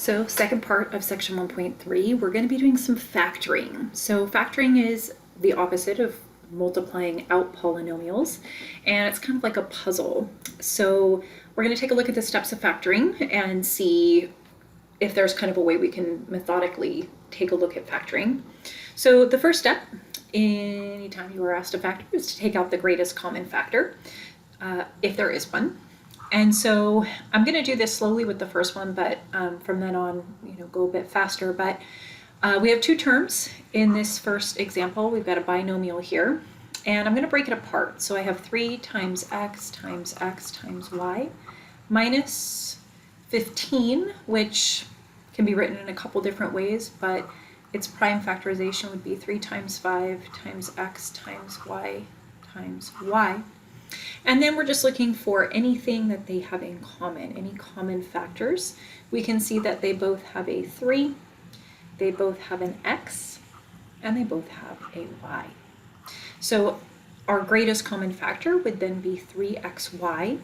So second part of section 1.3, we're going to be doing some factoring. So factoring is the opposite of multiplying out polynomials, and it's kind of like a puzzle. So we're going to take a look at the steps of factoring and see if there's kind of a way we can methodically take a look at factoring. So the first step, anytime you are asked to factor, is to take out the greatest common factor, if there is one. And so I'm going to do this slowly with the first one, but from then on, go a bit faster. But we have two terms in this first example. We've got a binomial here, and I'm going to break it apart. So I have 3 times x times y minus 15, which can be written in a couple different ways, but its prime factorization would be 3 times 5 times x times y times y. And then we're just looking for anything that they have in common, any common factors. We can see that they both have a 3, they both have an x, and they both have a y. So our greatest common factor would then be 3xy,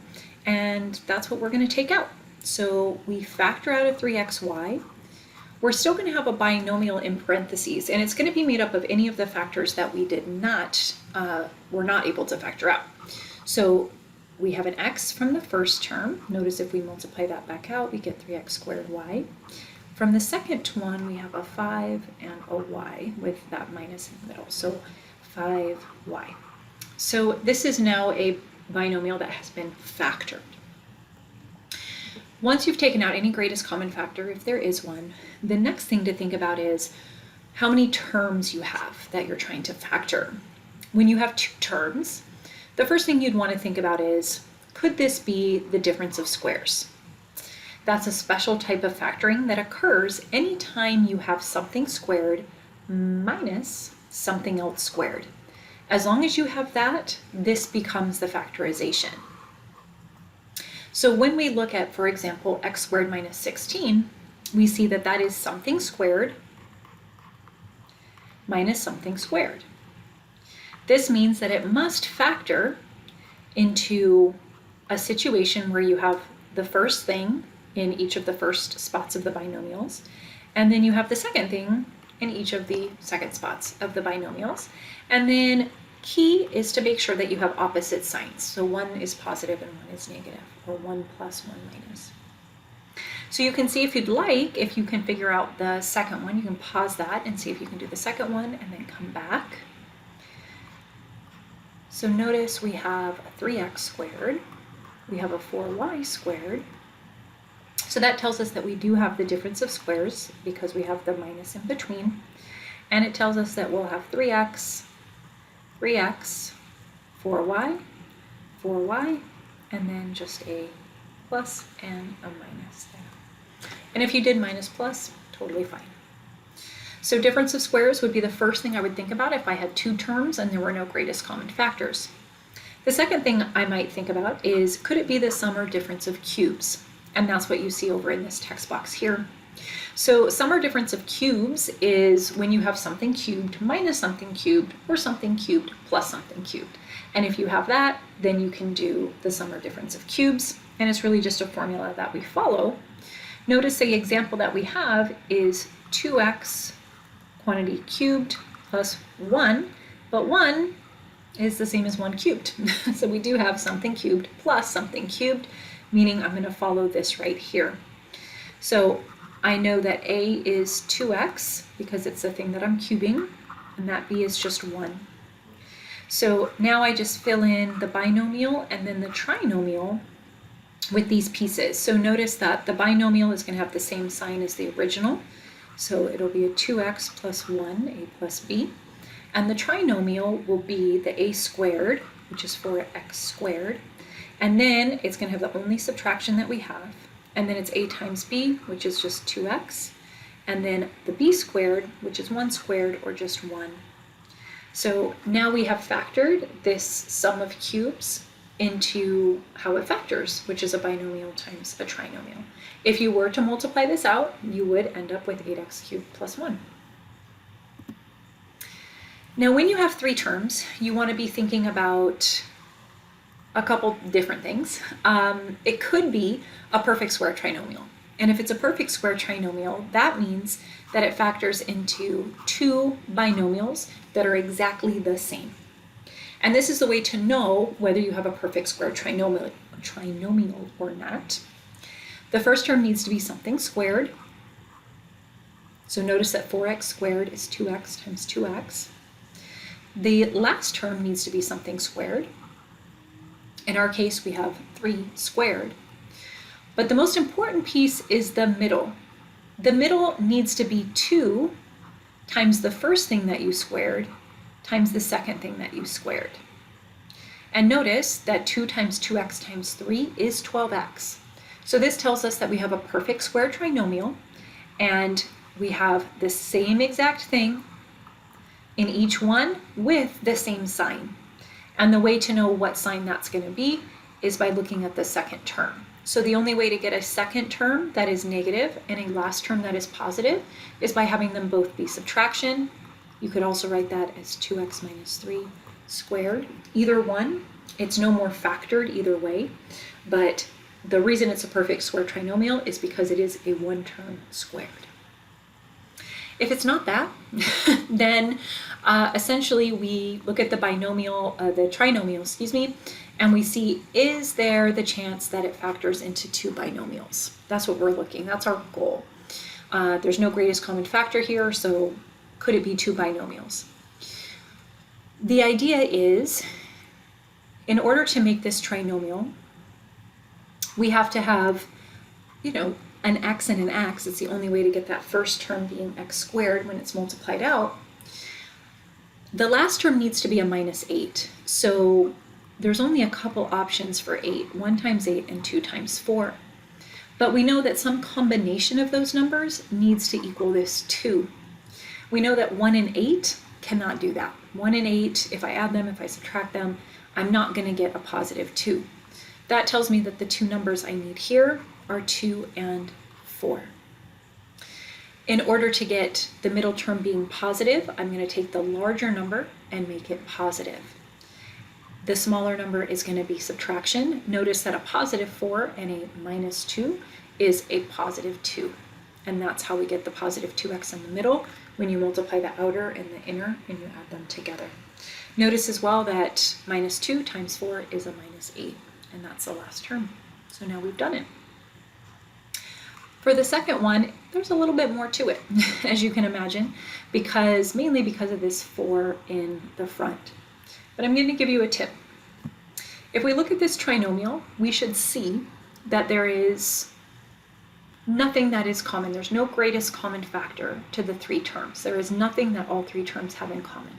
and that's what we're going to take out. So we factor out a 3xy. We're still going to have a binomial in parentheses, and it's going to be made up of any of the factors that we were not able to factor out. So we have an x from the first term. Notice if we multiply that back out, we get 3x squared y. From the second one, we have a 5 and a y with that minus in the middle, so 5y. So this is now a binomial that has been factored. Once you've taken out any greatest common factor, if there is one, the next thing to think about is how many terms you have that you're trying to factor. When you have two terms, the first thing you'd want to think about is, could this be the difference of squares? That's a special type of factoring that occurs anytime you have something squared minus something else squared. As long as you have that, this becomes the factorization. So when we look at, for example, x squared minus 16, we see that that is something squared minus something squared. This means that it must factor into a situation where you have the first thing in each of the first spots of the binomials, and then you have the second thing in each of the second spots of the binomials. And then key is to make sure that you have opposite signs. So one is positive and one is negative, or 1 plus 1 minus. So you can see if you'd like, if you can figure out the second one, you can pause that and see if you can do the second one and then come back. So notice we have a 3x squared, we have a 4y squared. So that tells us that we do have the difference of squares because we have the minus in between. And it tells us that we'll have 3x, 3x, 4y, 4y, and then just a plus and a minus there. And if you did minus plus, totally fine. So difference of squares would be the first thing I would think about if I had two terms and there were no greatest common factors. The second thing I might think about is, could it be the sum or difference of cubes? And that's what you see over in this text box here. So sum or difference of cubes is when you have something cubed minus something cubed, or something cubed plus something cubed. And if you have that, then you can do the sum or difference of cubes, and it's really just a formula that we follow. Notice the example that we have is 2x quantity cubed plus 1, but 1 is the same as 1 cubed. So we do have something cubed plus something cubed, meaning I'm going to follow this right here. So I know that a is 2x because it's the thing that I'm cubing, and that b is just 1. So now I just fill in the binomial and then the trinomial with these pieces. So notice that the binomial is going to have the same sign as the original. So it'll be a 2x plus 1, a plus b. And the trinomial will be the a squared, which is 4x squared. And then it's going to have the only subtraction that we have. And then it's a times b, which is just 2x. And then the b squared, which is 1 squared, or just 1. So now we have factored this sum of cubes into how it factors, which is a binomial times a trinomial. If you were to multiply this out, you would end up with 8x cubed plus 1. Now when you have three terms, you want to be thinking about a couple different things. It could be a perfect square trinomial. And if it's a perfect square trinomial, that means that it factors into two binomials that are exactly the same. And this is the way to know whether you have a perfect square trinomial or not. The first term needs to be something squared. So notice that 4x squared is 2x times 2x. The last term needs to be something squared. In our case, we have 3 squared. But the most important piece is the middle. The middle needs to be 2 times the first thing that you squared times the second thing that you squared. And notice that 2 times 2x times 3 is 12x. So this tells us that we have a perfect square trinomial, and we have the same exact thing in each one with the same sign. And the way to know what sign that's going to be is by looking at the second term. So the only way to get a second term that is negative and a last term that is positive is by having them both be subtraction. You could also write that as 2x minus 3 squared. Either one, it's no more factored either way, but the reason it's a perfect square trinomial is because it is a one-term squared. If it's not that, then essentially we look at the trinomial, and we see, is there the chance that it factors into two binomials? That's what we're looking, that's our goal. There's no greatest common factor here, so could it be two binomials? The idea is, in order to make this trinomial, we have to have, an x and an x. It's the only way to get that first term being x squared when it's multiplied out. The last term needs to be a minus 8. So there's only a couple options for 8, 1 times 8 and 2 times 4. But we know that some combination of those numbers needs to equal this 2. We know that 1 and 8 cannot do that. 1 and 8, if I add them, if I subtract them, I'm not going to get a positive 2. That tells me that the two numbers I need here are 2 and 4. In order to get the middle term being positive, I'm going to take the larger number and make it positive. The smaller number is going to be subtraction. Notice that a positive 4 and a minus 2 is a positive 2. And that's how we get the positive 2x in the middle when you multiply the outer and the inner and you add them together. Notice as well that minus 2 times 4 is a minus 8, and that's the last term. So now we've done it. For the second one, there's a little bit more to it, as you can imagine, mainly because of this 4 in the front. But I'm going to give you a tip. If we look at this trinomial, we should see that there is nothing that is common. There's no greatest common factor to the 3 terms. There is nothing that all 3 terms have in common.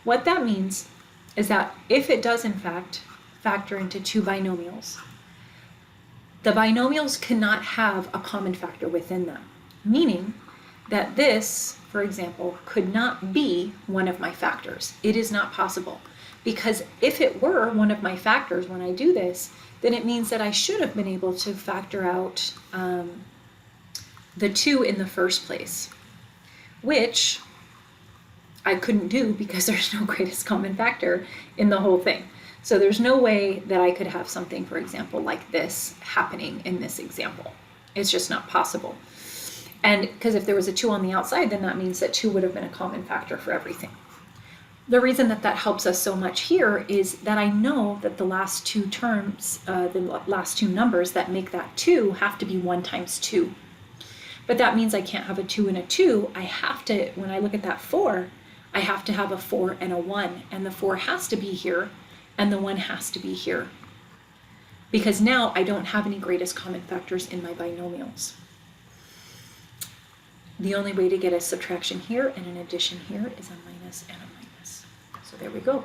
What that means is that if it does in fact factor into 2 binomials, the binomials cannot have a common factor within them, meaning that this, for example, could not be one of my factors. It is not possible, because if it were one of my factors when I do this, then it means that I should have been able to factor out the 2 in the first place, which I couldn't do because there's no greatest common factor in the whole thing. So there's no way that I could have something, for example, like this happening in this example. It's just not possible. And because if there was a 2 on the outside, then that means that 2 would have been a common factor for everything. The reason that that helps us so much here is that I know that the last 2 terms, the last 2 numbers that make that 2 have to be 1 times 2. But that means I can't have a 2 and a 2. I have to, when I look at that 4, I have to have a 4 and a 1. And the 4 has to be here, and the 1 has to be here. Because now I don't have any greatest common factors in my binomials. The only way to get a subtraction here and an addition here is a minus and a minus. So there we go.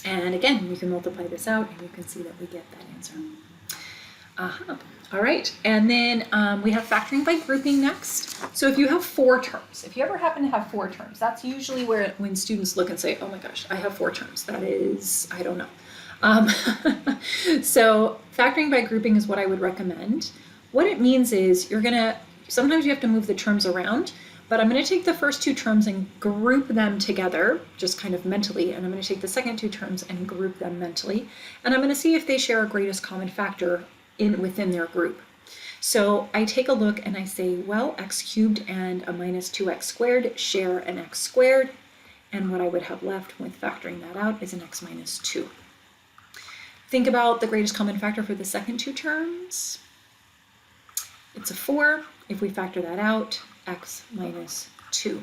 And again, you can multiply this out and you can see that we get that answer. All right, and then we have factoring by grouping next. So if you have 4 terms, if you ever happen to have 4 terms, that's usually when students look and say, oh my gosh, I have 4 terms. That is, I don't know. So factoring by grouping is what I would recommend. What it means is sometimes you have to move the terms around, but I'm going to take the first 2 terms and group them together, just kind of mentally, and I'm going to take the second 2 terms and group them mentally, and I'm going to see if they share a greatest common factor within their group. So I take a look and I say, well, x cubed and a minus 2x squared share an x squared, and what I would have left with factoring that out is an x minus 2. Think about the greatest common factor for the second two terms. It's a 4. If we factor that out, x minus 2.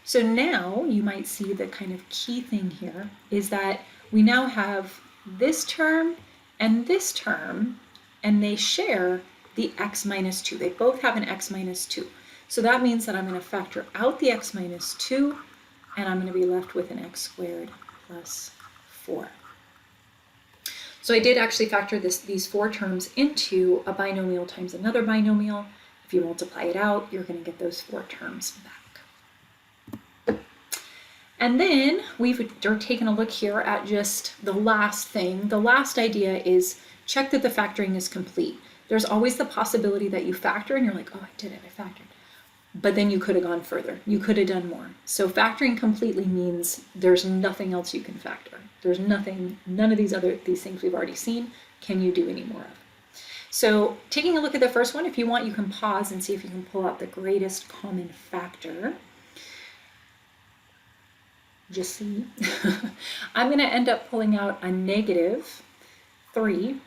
So now you might see the kind of key thing here is that we now have this term, and they share the x minus 2. They both have an x minus 2. So that means that I'm going to factor out the x minus 2, and I'm going to be left with an x squared plus 4. So I did actually factor these 4 terms into a binomial times another binomial. If you multiply it out, you're going to get those 4 terms back. And then we've taken a look here at just the last thing. The last idea is check that the factoring is complete. There's always the possibility that you factor and you're like, oh, I did it, I factored. But then you could have gone further. You could have done more. So factoring completely means there's nothing else you can factor. There's nothing, none of these things we've already seen can you do any more of. So taking a look at the first one, if you want, you can pause and see if you can pull out the greatest common factor. Just see. I'm going to end up pulling out a negative 3,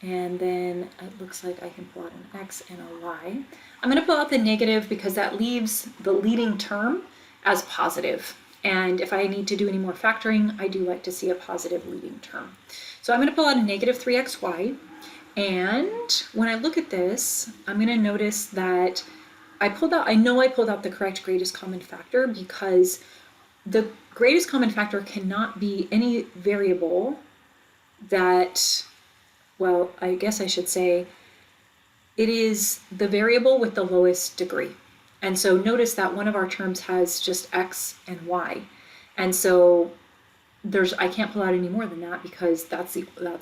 and then it looks like I can pull out an x and a y. I'm going to pull out the negative because that leaves the leading term as positive. And if I need to do any more factoring, I do like to see a positive leading term. So I'm going to pull out a negative 3xy. And when I look at this, I'm going to notice that I know I pulled out the correct greatest common factor because the greatest common factor cannot be any variable that, well, I guess I should say it is the variable with the lowest degree. And so notice that one of our terms has just x and y. And so I can't pull out any more than that because that's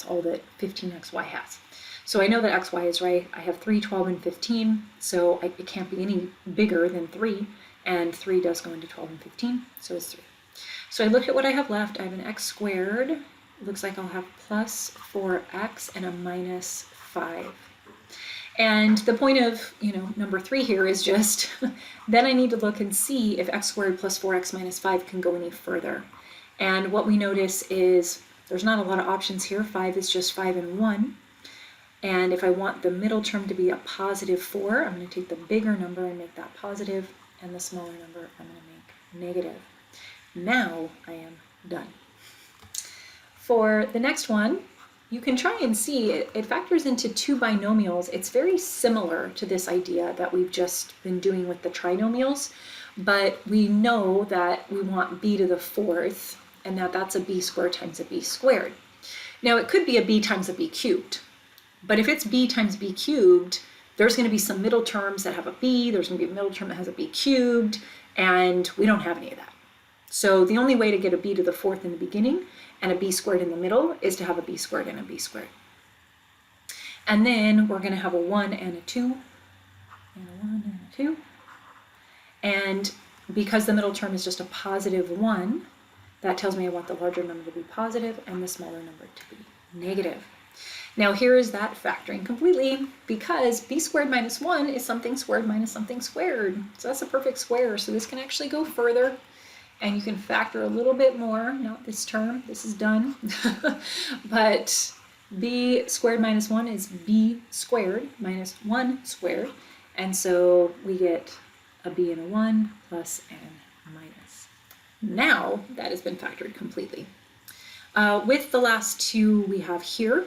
all that 15xy has. So I know that xy is right. I have 3, 12, and 15, so it can't be any bigger than 3, and 3 does go into 12 and 15, so it's 3. So I look at what I have left. I have an x squared. It looks like I'll have plus 4x and a minus 5. And the point of, number 3 here is just, then I need to look and see if x squared plus 4x minus 5 can go any further. And what we notice is there's not a lot of options here. 5 is just 5 and 1. And if I want the middle term to be a positive 4, I'm going to take the bigger number and make that positive, and the smaller number I'm going to make negative. Now I am done. For the next one, you can try and see it factors into 2 binomials. It's very similar to this idea that we've just been doing with the trinomials, but we know that we want b to the 4th, and that's a b squared times a b squared. Now it could be a b times a b cubed, but if it's b times b cubed, there's going to be some middle terms that have a b, there's going to be a middle term that has a b cubed, and we don't have any of that. So the only way to get a b to the 4th in the beginning and a b squared in the middle is to have a b squared and a b squared. And then we're going to have a 1 and a 2, and a 1 and a 2. And because the middle term is just a positive 1, that tells me I want the larger number to be positive and the smaller number to be negative. Now here is that factoring completely because b squared minus 1 is something squared minus something squared. So that's a perfect square. So this can actually go further and you can factor a little bit more. Not this term, this is done. But b squared minus 1 is b squared minus 1 squared. And so we get a b and a 1 plus and minus. Now that has been factored completely. With the last 2 we have here,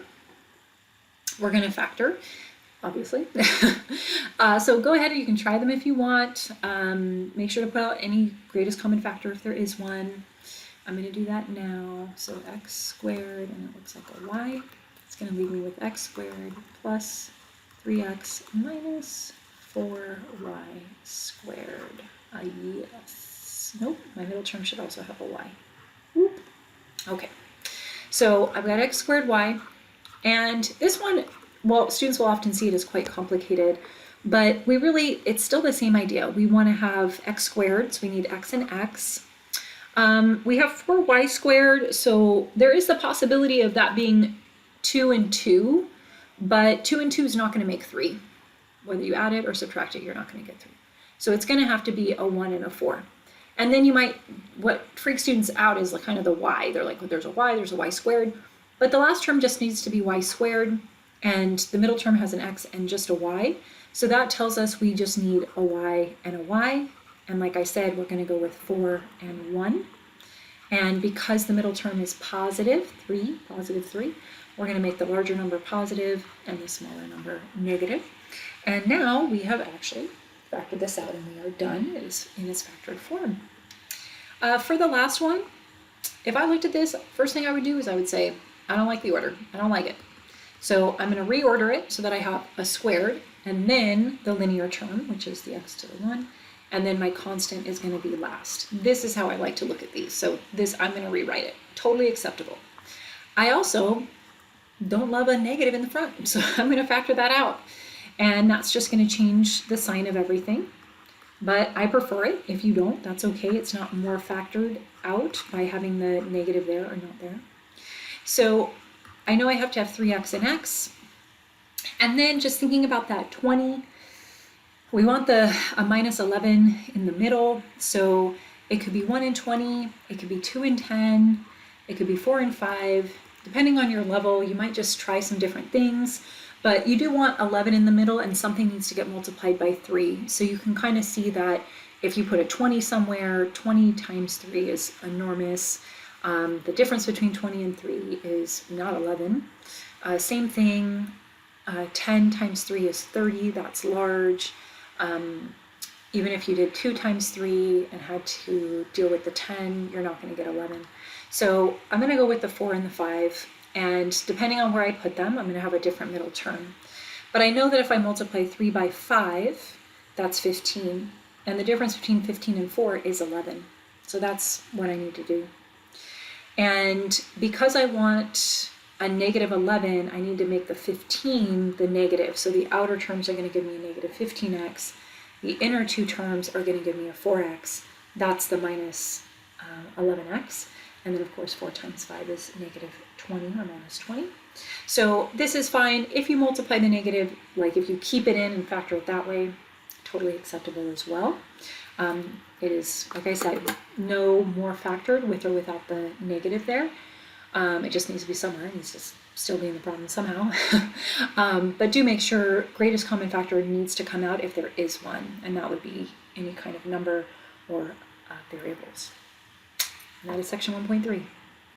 we're going to factor, obviously. So go ahead and you can try them if you want. Make sure to put out any greatest common factor if there is one. I'm going to do that now. So x squared, and it looks like a y. It's going to leave me with x squared plus 3x minus 4y squared. Yes. Nope, my middle term should also have a y. Whoop. Okay, so I've got x squared y. And this one, well, students will often see it as quite complicated, but it's still the same idea. We want to have x squared, so we need x and x. We have 4y squared, so there is the possibility of that being 2 and 2, but 2 and 2 is not going to make 3. Whether you add it or subtract it, you're not going to get 3. So it's going to have to be a 1 and a 4. And then you might, what freaks students out is kind of the y. They're like, well, there's a y squared. But the last term just needs to be y squared, and the middle term has an x and just a y. So that tells us we just need a y and a y. And like I said, we're going to go with 4 and 1. And because the middle term is positive 3, we're going to make the larger number positive and the smaller number negative. And now we have actually factored this out and we are done. It is in its factored form. For the last one, if I looked at this, first thing I would do is I would say, I don't like the order. I don't like it. So I'm going to reorder it so that I have a squared and then the linear term, which is the x to the 1. And then my constant is going to be last. This is how I like to look at these. So this, I'm going to rewrite it. Totally acceptable. I also don't love a negative in the front, so I'm going to factor that out. And that's just going to change the sign of everything. But I prefer it. If you don't, that's okay. It's not more factored out by having the negative there or not there. So I know I have to have 3x and x. And then just thinking about that 20, we want a minus 11 in the middle, so it could be 1 and 20, it could be 2 and 10, it could be 4 and 5. Depending on your level, you might just try some different things, but you do want 11 in the middle and something needs to get multiplied by 3. So you can kind of see that if you put a 20 somewhere, 20 times 3 is enormous. The difference between 20 and 3 is not 11. Same thing, 10 times 3 is 30, that's large. Even if you did 2 times 3 and had to deal with the 10, you're not going to get 11. So I'm going to go with the 4 and the 5, and depending on where I put them, I'm going to have a different middle term. But I know that if I multiply 3 by 5, that's 15, and the difference between 15 and 4 is 11. So that's what I need to do. And because I want a negative 11, I need to make the 15 the negative. So the outer terms are going to give me a negative 15x. The inner two terms are going to give me a 4x. That's the minus 11x. And then, of course, 4 times 5 is negative 20 or minus 20. So this is fine. If you multiply the negative, like if you keep it in and factor it that way, totally acceptable as well. It is, like I said, no more factored with or without the negative there. It just needs to be somewhere. It needs to still be in the problem somehow. But do make sure greatest common factor needs to come out if there is one, and that would be any kind of number or variables. And that is section 1.3.